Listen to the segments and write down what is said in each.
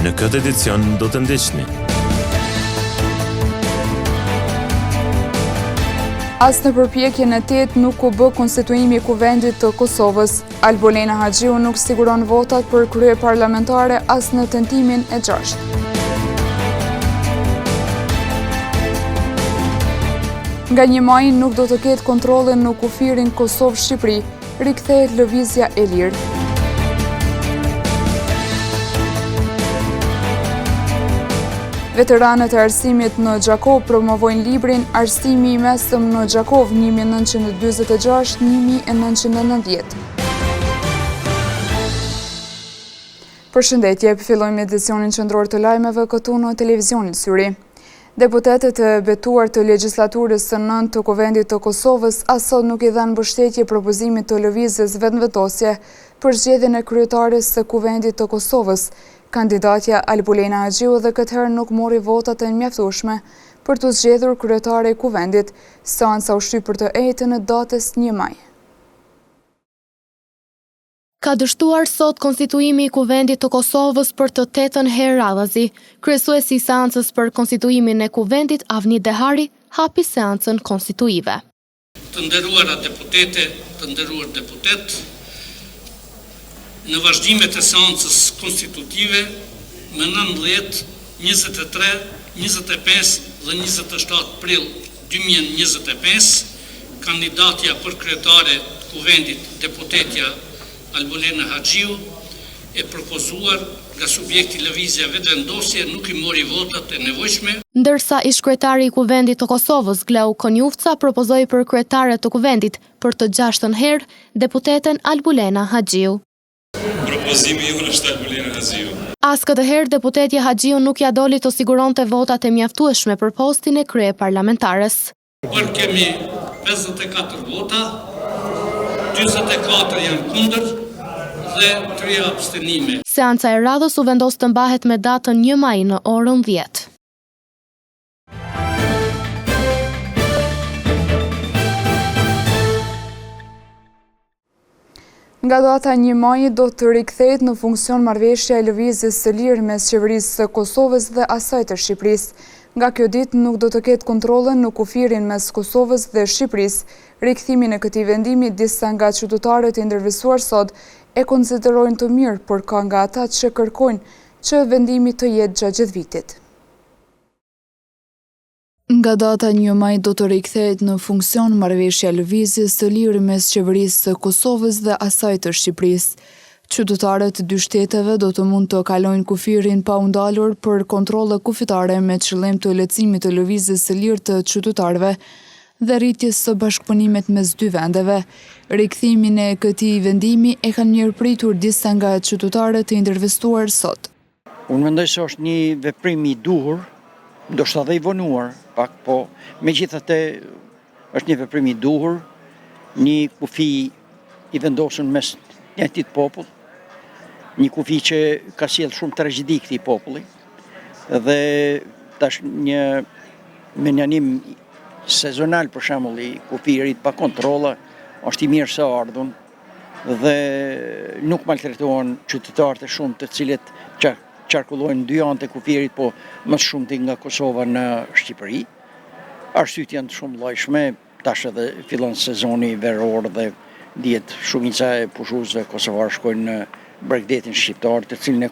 në këtë edicion do të ndiqni. As në përpjekjen e 8 nuk u bë konstituimi i Kuvendit të Kosovës. Albolena Haxhiu nuk siguron votat për krye parlamentare as në tentimin e 6. Nga 1 maj nuk do të ketë kontrollin në kufirin Kosovë-Shqipëri, rikthehet lëvizja e lirë. Veteranët e arsimit në Gjakov promovojnë librin Arsimi i mesëm në Gjakov 1946-1990. Përshëndetje, fillojmë edicionin qendror të lajmeve këtu në televizionin Syri. Deputetët e betuar të legjislaturës së 9 të Kuvendit të Kosovës asot nuk i dhanë mbështetje propozimit të lëvizjes vetëvetosje për zgjedhjen e kryetares së Kuvendit të Kosovës. Kandidatja Albolena Haxhiu dhe këtë herë nuk mori votat e mjaftueshme për të zgjedhur kryetare e Kuvendit, seanca u shtyp për të ejtën e datës 1 maj. Ka dështuar sot konstituimi i Kuvendit të Kosovës për të 8-ën herë radhazi. Kryesuesi i seancës për konstituimin e Kuvendit, Avni Dehari, hapi seancën konstituive. Të nderuara deputete, të nderuar deputet, në vazhdimet e seancës konstitutive më 19, 23, 25 dhe 27 prill 2025, kandidatja për kryetare të Kuvendit, deputetja Albolena Haxhiu, e propozuar nga subjekti lëvizja vetëvendosje nuk i mori votat e nevojshme. Ndërsa ish-kryetari i Kuvendit të Kosovës, Glau Konjufca, propozoi për kryetare të Kuvendit për të 6-ën herë deputeten Albolena Haxhiu. Propozimi ju është Albolena Haxhiu. As këtë herë deputetja Haxhiu nuk ja doli të siguronte votat e mjaftueshme për postin e krye parlamentares. Por kemi 54 vota, 44 janë kundër dhe 3 abstenime. Seanca e radhës u vendos të mbahet me datën 1 maj në orën 10. Nga data 1 maj do të rikthehet në funksion marrëveshja e lëvizjes së lirë mes qeverisë së Kosovës dhe asaj të Shqipërisë. Nga kjo ditë nuk do të ketë kontrollën në kufirin mes Kosovës dhe Shqipërisë. Rikthimin e këtij vendimi disa nga qytetarët e intervistuar sot e konsiderojnë të mirë, por ka nga ata që kërkojnë që vendimi të jetë gjatë vitit. Nga data 1 maj do të rikthehet në funksion marrëveshja lëvizjes së lirë mes qeverisë së Kosovës dhe asaj të Shqipërisë. Qytetarët e 2 shteteve do të mund të kalojnë kufirin pa u ndalur për kontrolle kufitare me qëllim të lehtësimit të lëvizjes së lirë të qytetarëve dhe rritjes së bashkëpunimit mes 2 vendeve. Rikthimin e këtij vendimi e kanë mirëpritur disa nga qytetarët e intervistuar sot. Unë mendoj se është një veprim i duhur, ndoshta dhe i vonuar, pak, po megjithatë është një veprim i duhur, një kufi i vendosur mes njëjtit popull, një kufi që ka sjellë shumë tragjedi këtij populli dhe tash një menjanim sezonal për shembull i kufirit pa kontrolla është i mirë së ardhun dhe nuk maltretohen qytetarët e shumë të cilët qarkullojnë 2 anë të kufirit, po më shumë nga Kosova në Shqipëri. Arsyet janë shumë llojshme, tash edhe fillon sezoni veror dhe dihet shumica e pushuesve kosovar shkojnë në Bregdetin shqiptar, të cilin e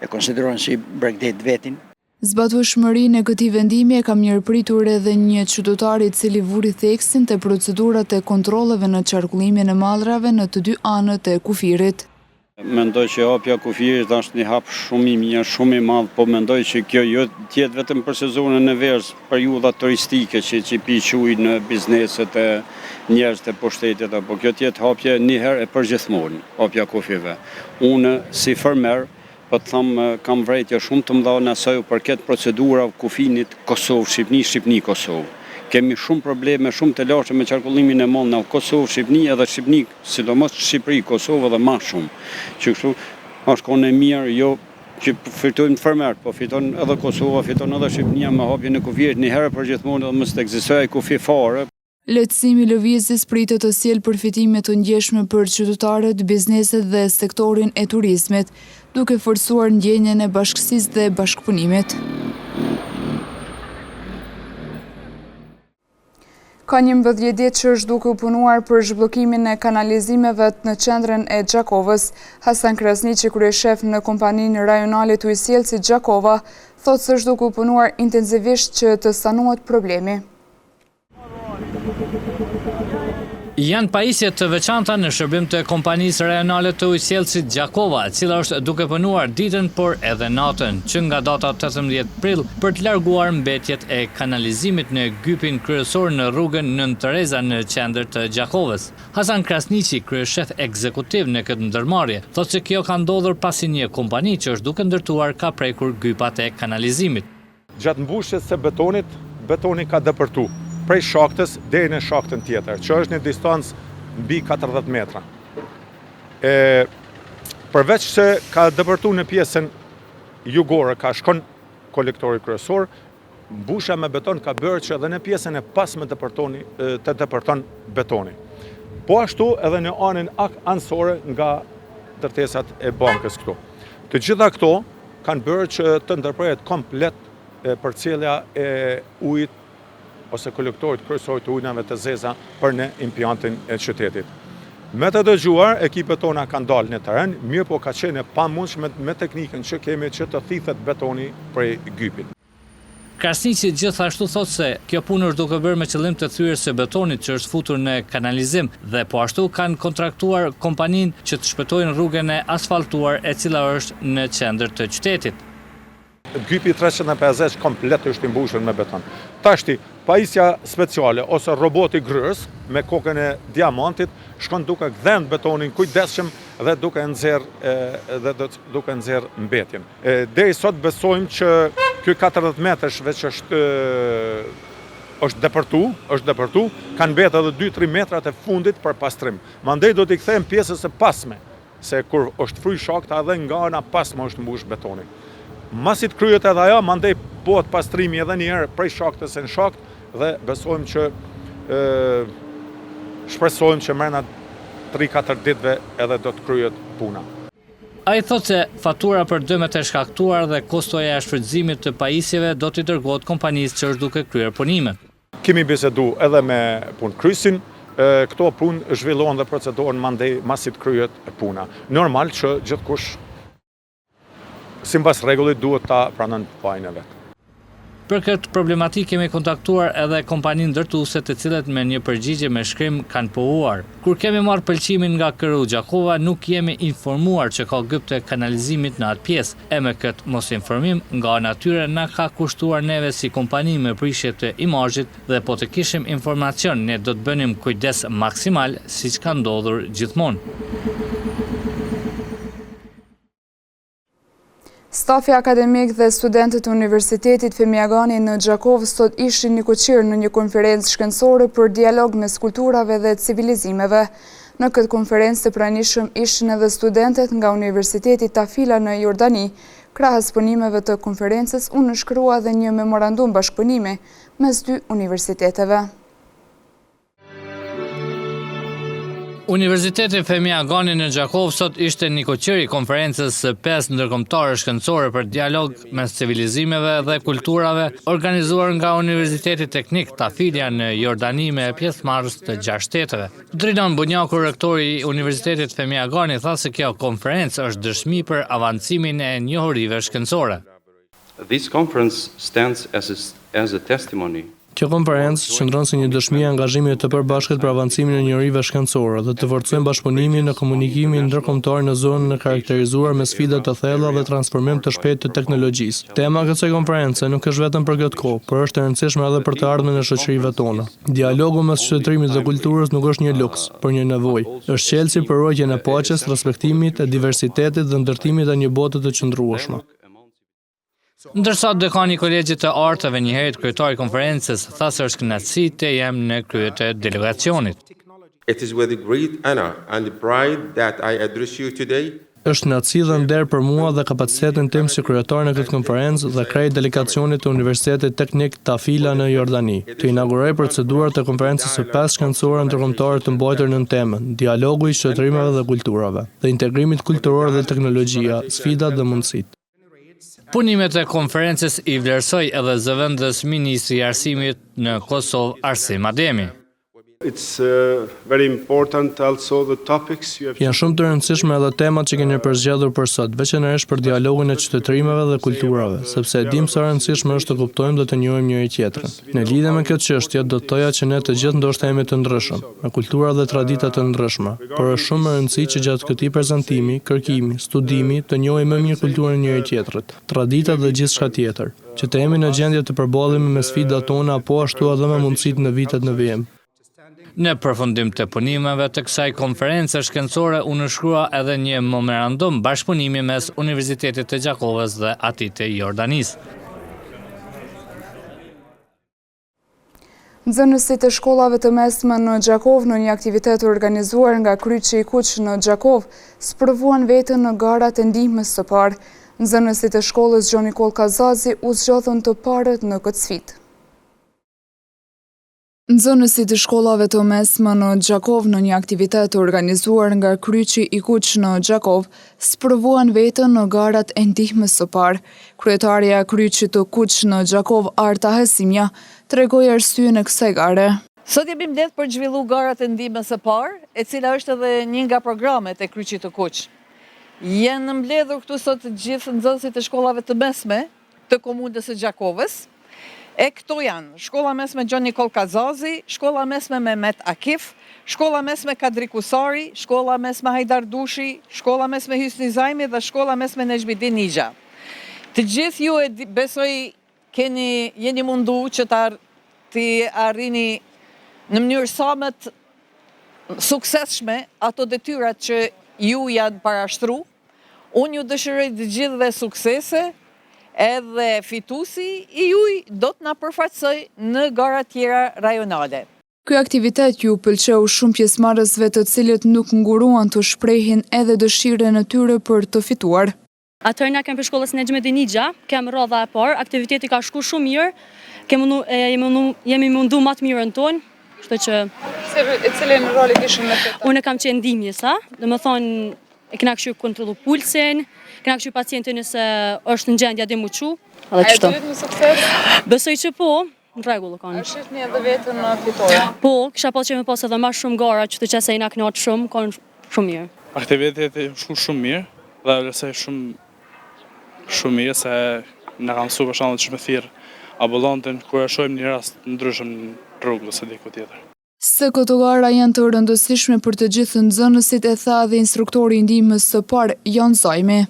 konsiderojnë si Bregdet vetin. Zbatueshmërinë e këtij vendimi e ka mirëpritur edhe një qytetar i cili vuri theksin te procedurat e kontrolleve në qarkullimin e mallrave në të 2 anët e kufirit. Mendoj që hapja kufirit është një hap shumë i mirë, shumë i madh, po mendoj që kjo jo tjetë vetëm për sezonën e verës, periudha turistike që piq ujë në bizneset e njerëzit e pushtetit, apo kjo tjetë hapje një herë e përgjithmonë, hapja kufive. Unë si fermer, po të them, kam vërejtje shumë të mëdha në asaj u përket procedura kufinit Kosovë-Shqipëni, Shqipëni-Kosovë. Kemi shumë probleme, shumë të larta me qarkullimin e mall në Kosovë, Shqipëni edhe Shqipëni, sidomos Shqipëri, Kosovë dhe më shumë. Që kështu është kohë e mirë, jo që fitojmë fermer, po fiton edhe Kosova, fiton edhe Shqipënia me hapjen e kufirit një herë përgjithmonë dhe mos të ekzistojë kufi fare. Lehtësimi i lëvizjes pritet të sjellë përfitime të ndjeshme për qytetarët, bizneset dhe sektorin e turizmit, duke forcuar ndjenjen e bashkësisë dhe bashkëpunimit. Ka 11 ditë që është duke u punuar për zhbllokimin e kanalizimeve në qendrën e Gjakovës. Hasan Krasniqi, kryeshef në kompaninë rajonale të ujësjellësit Gjakova, thotë se është duke u punuar intensivisht që të sanohet problemi. Janë pajisje të veçanta në shërbim të kompanisë rajonale të ujësjellësit Gjakova, e cila është duke punuar ditën por edhe natën, që nga data 18 prill për të larguar mbetjet e kanalizimit në gypin kryesor në rrugën Nën Tereza në qendër të Gjakovës. Hasan Krasniqi, kryeshef ekzekutiv në këtë ndërmarrje, thotë se kjo ka ndodhur pasi një kompani që është duke ndërtuar ka prekur gypat e kanalizimit. Gjatë mbushjes së betonit, betoni ka dëpërtu prej shaktës deri në shaktën tjetër, që është një distancë mbi 40 metra. Përveç se ka dëpërtu në pjesën jugore, ka shkon kolektori kryesor, mbushja me beton ka bërë që edhe në pjesën e pasme të dëpërton betoni. Po ashtu edhe në anën anësore nga ndërtesat e bankës këtu. Të gjitha këto kanë bërë që të ndërprehet komplet përcjellja e ujit ose kolektorit kryesorit të ujnave të zeza për në impjantin e qytetit. Me të dëgjuar, ekipet tona kanë dalë në teren, mirë po ka qenë pamundshme me teknikën që kemi që të thithet betoni prej gypit. Krasniqi gjithashtu thotë se kjo punë është duke bërë me qëllim të thyrjes së betonit që është futur në kanalizim dhe po ashtu kanë kontraktuar kompaninë që të shpëtojnë rrugën e asfaltuar e cila është në qendër të qytetit. Gypi 350 komplet është i mbushur me beton. Tashti, pajisja speciale ose roboti gryrës me kokën e diamantit shkon duke gdhen betonin kujdesshëm dhe duke nxjerr mbetjen. Deri sot besojmë që ky 40 metrash veç është dëpërtu, kanë mbetë edhe 2-3 metrat e fundit për pastrim. Mandej do t'i kthejmë pjesës e pasme, se kur është fry shakta edhe nga ana pasme është mbush betoni. Masit kryet edhe ajo, mandej bëhet pastrimi edhe njerë prej shaktës në shakt dhe besojmë që shpresojmë që mrena 3-4 ditëve edhe do të kryet puna. Ai thotë se fatura për dëmet e shkaktuar dhe kostoja e shfrytëzimit të pajisjeve do t'i dërgohet kompanisë që është duke kryer punimet. Kemi bisedu edhe me punëkrysin, këto punë zhvillohen dhe procedurën mandej masit kryet puna. Normal që gjithkush sipas rregullit duhet ta pranon pajin e vet. Për këtë problematikë kemi kontaktuar edhe kompaninë ndërtuese të cilët me një përgjigje me shkrim kanë pohuar. Kur kemi marrë pëlqimin nga KRU Gjakova, nuk jemi informuar që ka gyp të kanalizimit në atë pjesë, e me këtë mos informim nga natyre na ka kushtuar neve si kompani me prishje të imazhit dhe po të kishim informacion ne do të bënim kujdes maksimal siç ka ndodhur gjithmonë. Stafi akademik dhe studentët e Universitetit Femi Agani në Gjakovë sot ishin në Koqir në një konferencë shkencore për dialog mes kulturave dhe civilizimeve. Në këtë konferencë të pranishëm ishin edhe studentët nga Universiteti Tafila në Jordani. Krahas punimeve të konferencës u nënshkrua dhe një memorandum bashkëpunimi mes dy universiteteve. Universiteti Femi Agani në Gjakovë sot ishte një Koqir i konferencës së 5 ndërkombëtare shkencore për dialog mes civilizimeve dhe kulturave, organizuar nga Universiteti Teknik Tafila në Jordani me pjesëmarrës të 6 shteteve. Drinan Bunjaku, rektori i Universitetit Femi Agani, tha se kjo konferencë është dëshmi për avancimin e njohurive shkencore. This conference stands as a testimony. Kjo konferencë qëndron si një dëshmi e angazhimit të përbashkët për avancimin e njohurive shkencore dhe të forcojmë bashkëpunimin në komunikimin ndërkombëtar në zonën e karakterizuar me sfida të thella dhe transformim të shpejtë të teknologjisë. Tema e kësaj konference nuk është vetëm për këtë kohë, por është e rëndësishme edhe për të ardhmen e shoqërive tona. Dialogu mes shtetërimit dhe kulturës nuk është një luks, por një nevojë. Është çelësi për ruajtjen e paqes, respektimit e diversitetit dhe ndërtimit të një bote të qëndrueshme. Ndërsa dekani i Kolegjit të Arteve, njëherët kryetari i konferencës, tha se është kënaqësi të jem në krye të delegacionit. It is with great honor and pride that I address you today. Është kënaqësi dhe nder për mua dhe kapacitetin tim si kryetar në këtë konferencë dhe krej delegacionit të Universitetit Teknik Tafila në Jordani, të inauguroj procedurat e konferencës së 5 shkencore ndërkombëtare të mbajtur në temën dialogu i shoqërimeve dhe kulturave dhe integrimit kulturor dhe teknologjia, sfidat dhe mundësitë. Punimet e konferencës i vlerësoi edhe zëvendës ministri i arsimit në Kosovë, Arsim Ademi. Janë shumë të rëndësishme edhe temat që keni përzgjedhur për sot, veçanërisht për dialogun e qytetërimeve dhe kulturave, sepse e dim sa rëndësishme është të kuptojmë dhe të njohim njëri tjetrin. Në lidhje me këtë çështje, do të thoja që ne të gjithë ndoshta jemi të ndryshëm, me kultura dhe tradita të ndryshme, por është shumë e rëndësishme që gjatë këtij prezantimi, kërkimi, studimi, të njohim më mirë kulturën e njëri tjetrit, traditat dhe gjithçka tjetër, që të jemi në gjendje të përballemi me sfidat tona apo ashtu edhe me mundësitë në vitet në vijim. Në përfundim të punimeve të kësaj konference shkencore u nënshkrua edhe një memorandum bashkëpunimi mes Universitetit të Gjakovës dhe atij të Jordanisë. Nxënësit e shkollave të mesme në Gjakov në një aktivitet organizuar nga Kryqi i Kuq në Gjakov sprovuan veten në garat e ndihmës së parë. Nxënësit e shkollës Gjon Nikol Kazazi u zgjodhën të parët në këtë sfidë. Nxënësit e shkollave të mesme në Gjakov në një aktivitet organizuar nga Kryqi i Kuq në Gjakov sprovuan veten në garat e ndihmës së parë. Kryetaria e Kryqit të Kuq në Gjakov, Arta Hesimja, tregoi arsyeën e kësaj gare. Sot jemi mbledh për të zhvilluar garat e ndihmës së parë, e cila është edhe një nga programet e Kryqit të Kuq. Janë mbledhur këtu sot të gjithë nxënësit e shkollave të mesme të komunës së Gjakovës. E këto janë Shkolla Mesme Gjon Nikol Kazazi, Shkolla Mesme Mehmet Akif, Shkolla Mesme Kadri Kusari, Shkolla Mesme Hajdar Dushi, Shkolla Mesme Hysni Zajmi dhe Shkolla Mesme Nejmedin Nixha. Të gjithë ju e besoj jeni mundu që të arrini në mënyrë sa më të suksesshme ato detyrat që ju janë parashtru. Unë ju dëshiroj të gjithëve suksese, edhe fitusi i juj do të na përfaqësoj në gara tjera rajonale. Ky aktivitet ju pëlqeu shumë pjesëmarrësve të cilët nuk nguruan të shprehin edhe dëshirën e tyre për të fituar. Atëherë na kemi për shkollës Nejmedin Nixha, kem rrodha e parë, aktiviteti ka shkuar shumë mirë, jemi mundu më të mirën tonë, kështu që Cilin roli kishim në këtë? Unë kam qenë ndihmëse, domethënë e kena kështu kontrollu pulsin, kena kështu pacientin nëse është në gjendje dhe muçu. A e dytë në sukses? Besoj që po, në rregull kanë. A shihni edhe vetën në fitore? Po, kisha pas që më pas edhe më shumë gara, që të qese i na kënaq shumë, kanë shumë mirë. Aktiviteti shku shumë mirë, dhe vlerësoj shumë mirë se na kanë mësuar për shembull të shmëthir ambulantën kur e shohim një rast ndryshëm në rrugë ose diku tjetër. Se këto gara janë të rëndësishme për të gjithë nxënësit, e tha dhe instruktori i ndihmës së parë Jon Zajmi.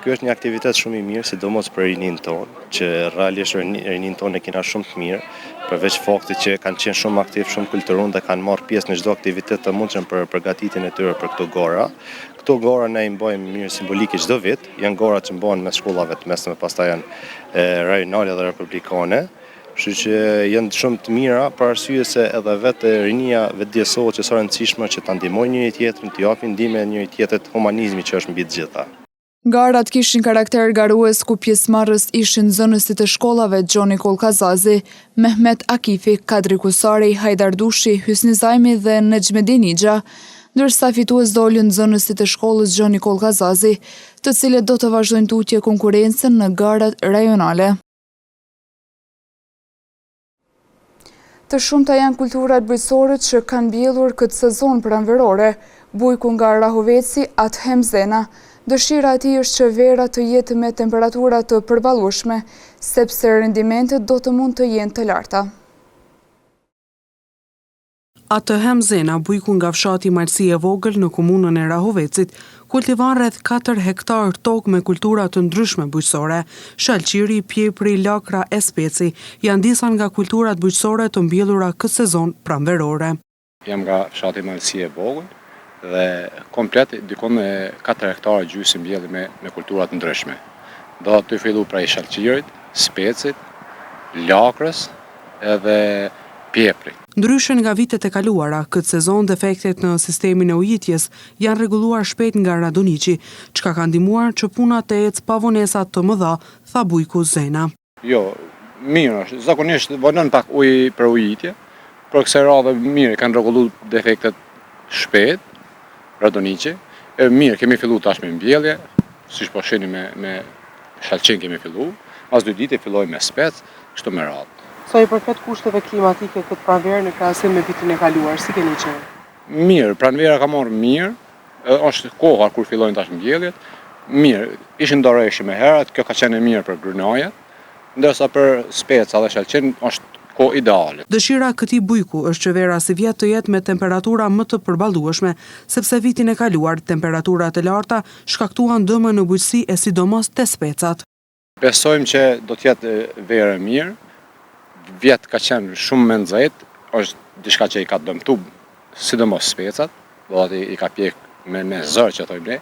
Ky është një aktivitet shumë i mirë, sidomos për rinin tonë, që realisht rinin tonë e kena shumë të mirë, përveç faktit që kanë qenë shumë aktiv, shumë kulturun dhe kanë marrë pjesë në çdo aktivitet të mundshëm për përgatitjen e tyre për këto gara. Këto gara ne i mbajmë mirë simbolike çdo vit, janë gara që mbahen mes shkollave të mesme, pastaj janë rajonale dhe republikane. Kështu që janë shumë të mira për arsye se edhe vetë rinia vetëdijsohet që është e rëndësishme që ta ndihmojnë njëri tjetrin, të japin ndihmë njëri tjetrit, humanizmi që është mbi të gjitha. Garat kishin karakter garues ku pjesëmarrës ishin nxënësit e shkollave Gjon Nikol Kazazi, Mehmet Akifi, Kadri Kusari, Hajdar Dushi, Hysni Zajmi dhe Nejmedin Nixha, ndërsa fitues dolën nxënësit e shkollës Gjon Nikol Kazazi, të cilët do të vazhdojnë tutje konkurrencën në garat rajonale. Të shumta janë kulturat bujqësore që kanë mbjellur këtë sezon pranverore. Bujku nga Rahoveci, Athem Zena, dëshira e tij është që vera të jetë me temperatura të përballueshme, sepse rendimentet do të mund të jenë të larta. Athem Zena, bujku nga fshati Malsi e Vogël në komunën e Rahovecit, kultivan rreth 4 hektar tokë me kultura të ndryshme bujqësore. Shalqiri, pjepri, lakra e speci janë disa nga kulturat bujqësore të mbjellura këtë sezon pranverore. Jam nga fshati Malsi e Vogël dhe komplet dikon me 4 hektar gjysmë mbjellë me kultura të ndryshme. Do të fillu prej shalqirit, specit, lakrës edhe pjepri. Ndryshe nga vitet e kaluara, këtë sezon defektet në sistemin e ujitjes janë rregulluar shpejt nga Radoniqi, çka ka ndihmuar që puna të ecë pa vonesa të mëdha, tha Bujku Zena. Jo, mirë është, zakonisht vonon pak ujë për ujitje, por kësaj radhe mirë kanë rregulluar defektet shpejt, Radoniqi. Mirë, kemi fillu tash me mbjellje, siç po shihni me shalqen kemi fillu, pas 2 ditë filloi me spec, kështu me radhë. Sa i përket kushteve klimatike këtë pranverë në krahasim me vitin e kaluar, si keni qenë? Mirë, pranvera ka marrë mirë, është koha kur fillojnë tash mbjelljet. Mirë, ishin dorëshe me herat, kjo ka qenë mirë për grynajet, ndërsa për speca dhe shalqen është kohë ideale. Dëshira këtij Bujku është që vera si vjet të jetë me temperatura më të përballueshme, sepse vitin e kaluar temperaturat e larta shkaktuan dëme në bujqësi e sidomos te specat. Besojmë që do të jetë verë mirë. Vjet ka qenë shumë me nxehtë, është diçka që i ka dëmtu, sidomos specat, do të i ka pjek me zër që thojmë ne.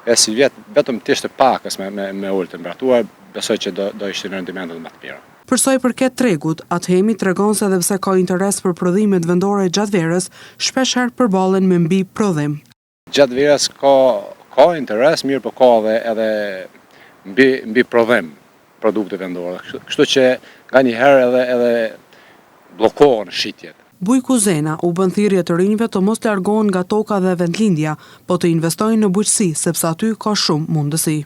E si vjet vetëm të ishte pakës me ulë temperatura, besoj që do ishte rendimentet më të mira. Për sa i përket tregut, Athemi tregon se edhe pse ka interes për prodhimet vendore gjatë verës, shpeshherë përballen me mbi prodhim. Gjatë verës ka interes, mirë, por ka edhe mbi prodhim produkte vendore. Kështu që nganjëherë edhe bllokohen shitjet. Bujku Zena u bën thirrje të rinjve të mos largohen nga toka dhe vendlindja, po të investojnë në bujqësi, sepse aty ka shumë mundësi.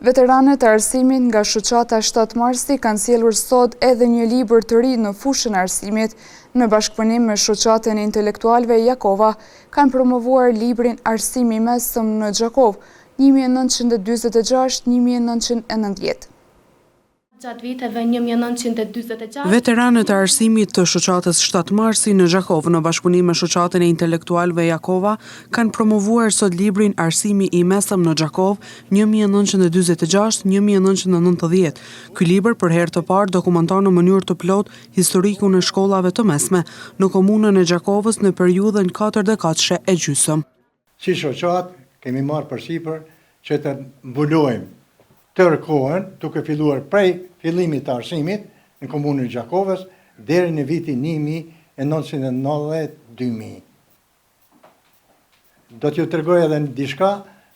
Veteranët e arsimit nga shoqata 7 Marsi kanë sjellur sot edhe një libër të ri në fushën e arsimit. Në bashkëpunim me shoqatën e intelektualëve Jakova, kanë promovuar librin Arsimi i mesëm në Gjakov 1946-1990. Gjatë viteve 1946, veteranët e arsimit të shoqatës 7 Marsi në Gjakov në bashkëpunim me shoqatën e intelektualëve Jakova kanë promovuar sot librin Arsimi i mesëm në Gjakov 1946-1990. Ky libër për herë të parë dokumenton në mënyrë të plotë historikun e shkollave të mesme në komunën e Gjakovës në periudhën 4 dekadëshe e gjysmë. Si shoqat kemi marrë përsipër që të mbulojmë tërë kohën, duke filluar prej fillimit të arsimit në komunën e Gjakovës deri në vitin 1990-2000. Do t'ju tregoj edhe në diçka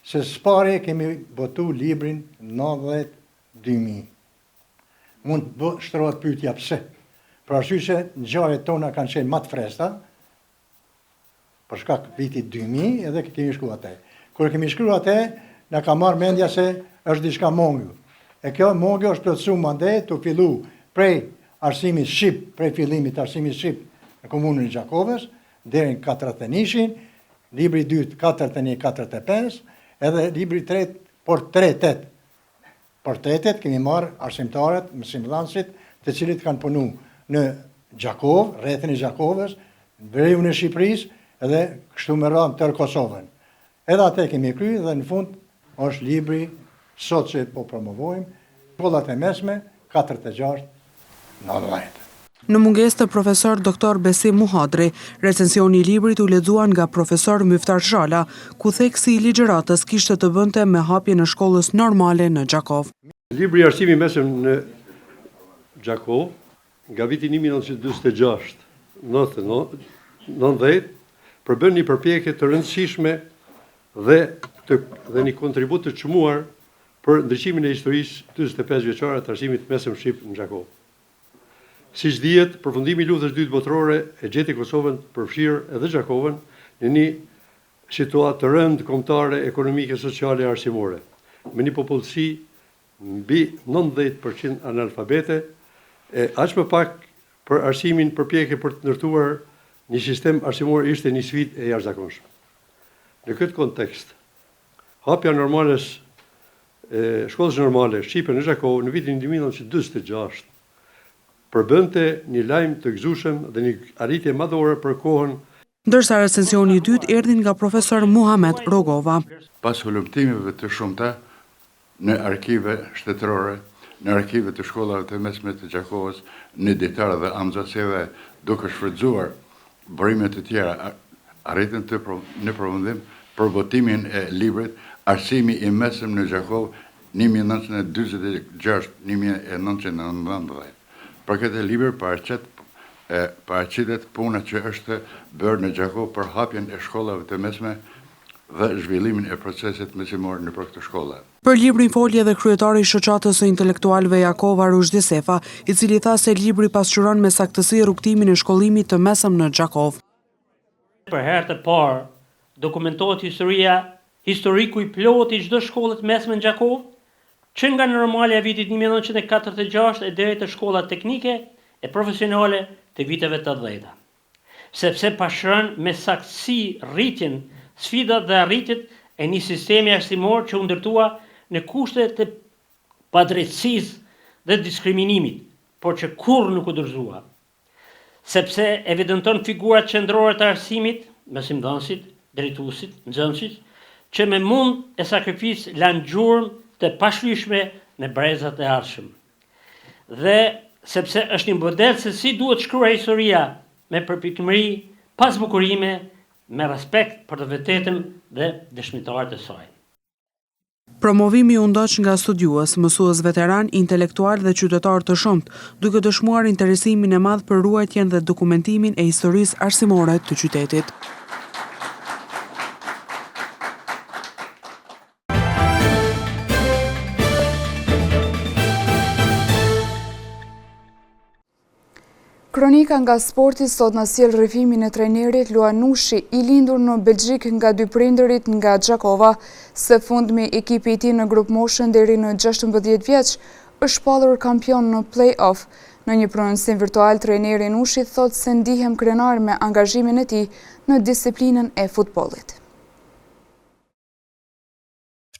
se s'pari kemi botu librin 90-2000. Mund të shtrohet pyetja pse. Për arsye se ngjarjet tona kanë qenë më të freskëta, për shkak vitit 2000 edhe kemi shkruar atë. Kur kemi shkruar atë, na ka marrë mendja se është diçka mongë. E kjo mongë është plotësuar mandej të fillu prej arsimit shqip, prej fillimit të arsimit shqip në komunën e Gjakovës, deri në Katërthenishin, libri 2 41-45, edhe libri 3 portretet. Portretet kemi marrë arsimtarët, mësimdhënësit, të cilët kanë punu në Gjakov, rrethin e Gjakovës, veriun e Shqipërisë, edhe kështu me radhë tërë Kosovën. Edhe atë kemi kryer dhe në fund është libri sot që po promovojmë, shkollat e mesme 46-90. Në mungesë të profesor Dr. Besim Muhadri, recensioni i librit u lexuar nga profesor Myftar Zhala, ku theksi i ligjëratës kishte të bënte me hapjen e shkollës normale në Gjakov. Libri Arsimi i mesëm në Gjakov, nga viti 1946-90, përbën një përpjekje të rëndësishme dhe një kontribut të çmuar për ndriçimin e historisë 45 vjeçare të arsimit mesëm shqip në Gjakov. Siç dihet, përfundimi i luftës së dytë botërore e gjeti Kosovën përfshirë edhe Gjakovën në një situatë të rëndë kombëtare, ekonomike, sociale e arsimore, me një popullsi mbi 90% analfabete, e aq më pak për arsimin përpjekje për të ndërtuar një sistem arsimor ishte një sfidë e jashtëzakonshme. Në këtë kontekst, hapja shkollës normale shqipe në Gjakov në vitin 1946 përbënte një lajm të gëzueshëm dhe një arritje madhore për kohën. Ndërsa recensioni i dytë erdhi nga profesor Muhamet Rogova. Pas hulumtimeve të shumta në arkive shtetërore, në arkive të shkollave të mesme të Gjakovës, në ditare dhe amxhaseve, duke shfrytzuar burimet të tjera, arritën në përfundim për botimin e librit arsimi i mesëm në Gjakov 1946-1919. Për këtë libër paraqitet puna që është bërë në Gjakov për hapjen e shkollave të mesme dhe zhvillimin e procesit mesimor në për këtë shkolla. Për librin foli edhe kryetari i shoqatës së intelektualëve Jakova Rushdi Sefa, i cili tha se libri pasqyron me saktësi rrugtimin e shkollimit të mesëm në Gjakov. Për herë të parë dokumentohet historiku i plot i çdo shkolle të mesme në Gjakov, që nga normalja e vitit 1946 e deri te shkolla teknike e profesionale të viteve të 80. Sepse pasqyron me saktësi rritjen, sfidat dhe arritjet e një sistemi arsimor që u ndërtua në kushte të padrejtësisë dhe diskriminimit, por që kurrë nuk u dorëzua. Sepse evidenton figurat qendrore të arsimit, mësimdhënësit, drejtuesit, nxënësit, që me mund e sakrificë lanë gjurmë të pashlyeshme në brezat e ardhshëm. Dhe sepse është një model se si duhet shkruar historia me përpikëmëri, pas bukurime, me respekt për të vërtetën dhe dëshmitarët e saj. Promovimi u ndoq nga studiues, mësues veteran, intelektual dhe qytetar të shumt, duke dëshmuar interesimin e madh për ruajtjen dhe dokumentimin e historisë arsimore të qytetit. Kronika nga sporti sot na sjell rrëfimin e trajnerit Luan Nushi, i lindur në Belgjik nga dy prindërit nga Gjakova. Së fundmi ekipi i tij në grup moshën deri në 16 vjeç është shpallur kampion në play-off. Në një pronësim virtual, trajneri Nushi thotë se ndihem krenar me angazhimin e tij në disiplinën e futbollit.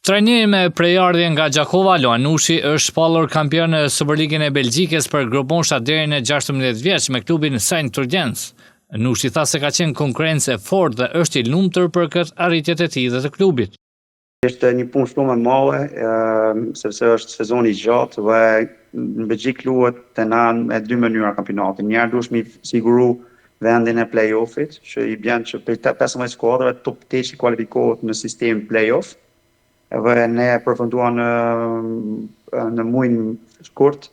Trajneri me prejardhje nga Gjakova, Luan Nushi, është shpallur kampion në Superligën e Belgjikës për grupmosha deri në 16 vjeç me klubin Saint-Truidense. Nushi tha se ka qenë konkurrencë e fortë dhe është i lumtur për këtë arritjet e tij dhe të klubit. Është një punë shumë e madhe, sepse është sezoni i gjatë dhe në Belgjik luhet të na me dy mënyra kampionati. Njëherë duhesh mi siguru vendin e play-offit, që i bën që për 15 skuadrave top 8 që kualifikohet në sistem play-off. Dhe ne përfunduam në muajin shkurt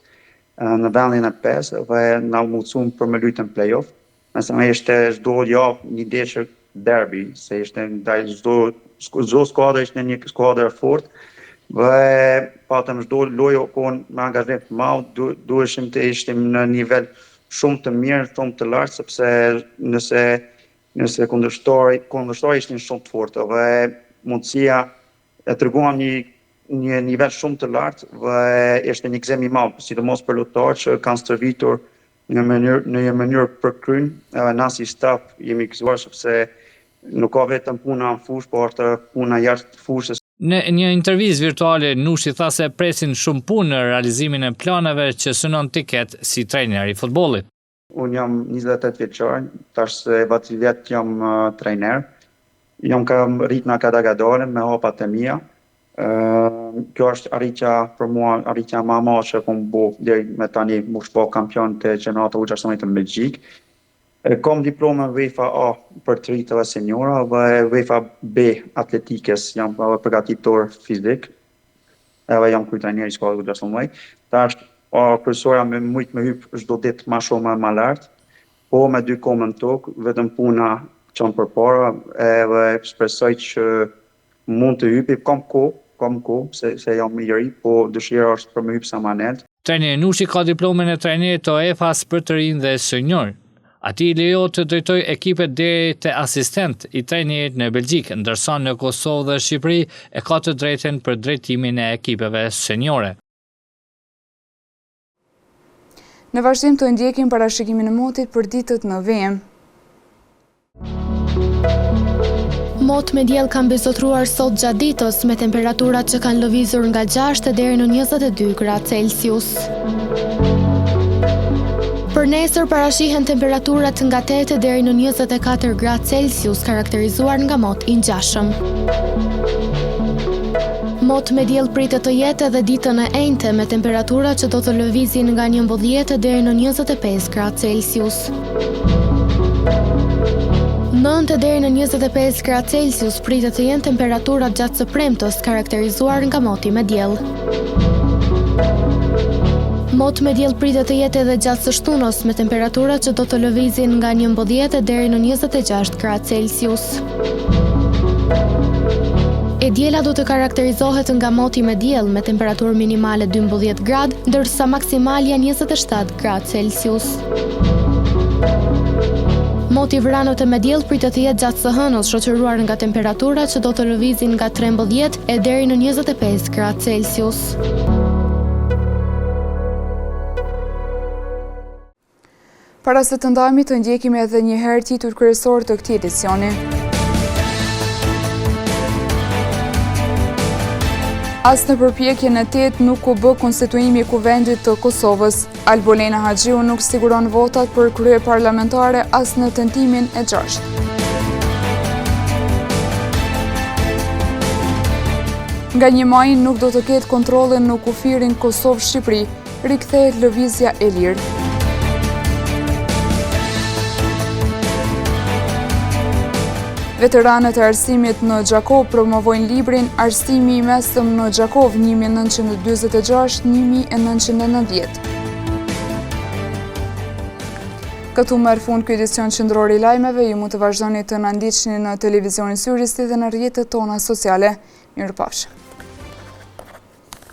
në vendin e 5 dhe na u mundsuam për me luajtën play-off. Nëse më ishte çdo javë një ndeshje derby, se ishte ndaj çdo skuadër ishte një skuadër fort dhe patëm çdo lojë kon me angazhim të madh, duheshim të ishim në nivel shumë të mirë, shumë të lartë, sepse nëse kundërshtori ishin shumë të fortë dhe mundësia e treguam një nivel shumë të lartë dhe ishte një gëzim i madh, sidomos për lojtarët që kanë stërvitur në një mënyrë përkryen, edhe na si staf jemi gëzuar sepse nuk ka vetëm puna në fushë, por është puna jashtë fushës. Në një intervizë virtuale, Nushi tha se presin shumë punë në realizimin e planeve që synon të ketë si trajner i futbollit. Unë jam 28 vjeçar, tash se 20 vjet jam trajner. Jam kam rrit në akademiadore me hapat e mia. Kjo është arritja për mua, arritja më e madhe që kam bërë deri me tani, më shpo kampion të qenata U16 në Belgjik. Kam diplomën UEFA A për të rritëve seniora dhe UEFA B atletikës, jam përgatitor fizik. Edhe jam kryetrajner i shkollës U16. Tash profesorja me mujt me hyp çdo ditë më shumë më lart, po me dy kohë në tokë, vetëm puna çon përpara, edhe shpresoj që mund të hypi, kam kohë, se jam i ri, po dëshira është për me hyp sa më lehtë. Trajneri Nushi ka diplomën e trajnerit të UEFA-s për të rinj dhe senior. Ati i lejohet të drejtojë ekipet deri te asistent i trajnerit në Belgjik, ndërsa në Kosovë dhe Shqipëri e ka të drejten për drejtimin e ekipeve seniore. Në vazhdim të ndjekim parashikimin e motit për ditët në VM. Mot me diell kanë bezotruar sot gjatë ditës me temperaturat që kanë lëvizur nga 6 deri në 22 gradë Celsius. Për nesër parashihen temperaturat nga 8 deri në 24 gradë Celsius, karakterizuar nga mot i ngjashëm. Mot me diell pritet të jetë edhe ditën e enjte me temperatura që do të lëvizin nga 11 deri në 25 gradë Celsius. 9 20 deri në 25 gradë Celsius pritet të jenë temperaturat gjatë së premtës, karakterizuar nga moti me diell. Mot me diell pritet të jetë edhe gjatë së shtunës, me temperatura që do të lëvizin nga 11 deri në 26 gradë Celsius. E diela do të karakterizohet nga moti me diell me temperaturë minimale 12 gradë, ndërsa maksimalja 27 gradë Celsius. Moti vranët e me diell pritet të jetë gjatë së hënës, shoqëruar nga temperatura që do të lëvizin nga 13 e deri në 25 gradë Celsius. Para se të ndajemi të ndjekim edhe një herë titull kryesor të këtij edicioni. As në përpjekjen e 8 nuk u bë konstituimi i Kuvendit të Kosovës. Albolena Haxhiu nuk siguron votat për krye parlamentare as në tentimin e 6. Nga 1 maj nuk do të ketë kontrollin në kufirin Kosovë-Shqipëri, rikthehet lëvizja e lirë. Veteranët e arsimit në Gjakov promovojnë librin Arsimi i mesëm në Gjakov 1946-1990. Këtu merr fund ky edicion qendror i lajmeve. Ju mund të vazhdoni të na ndiqni në televizionin Syristi dhe në rrjetet tona sociale. Mirupafshim.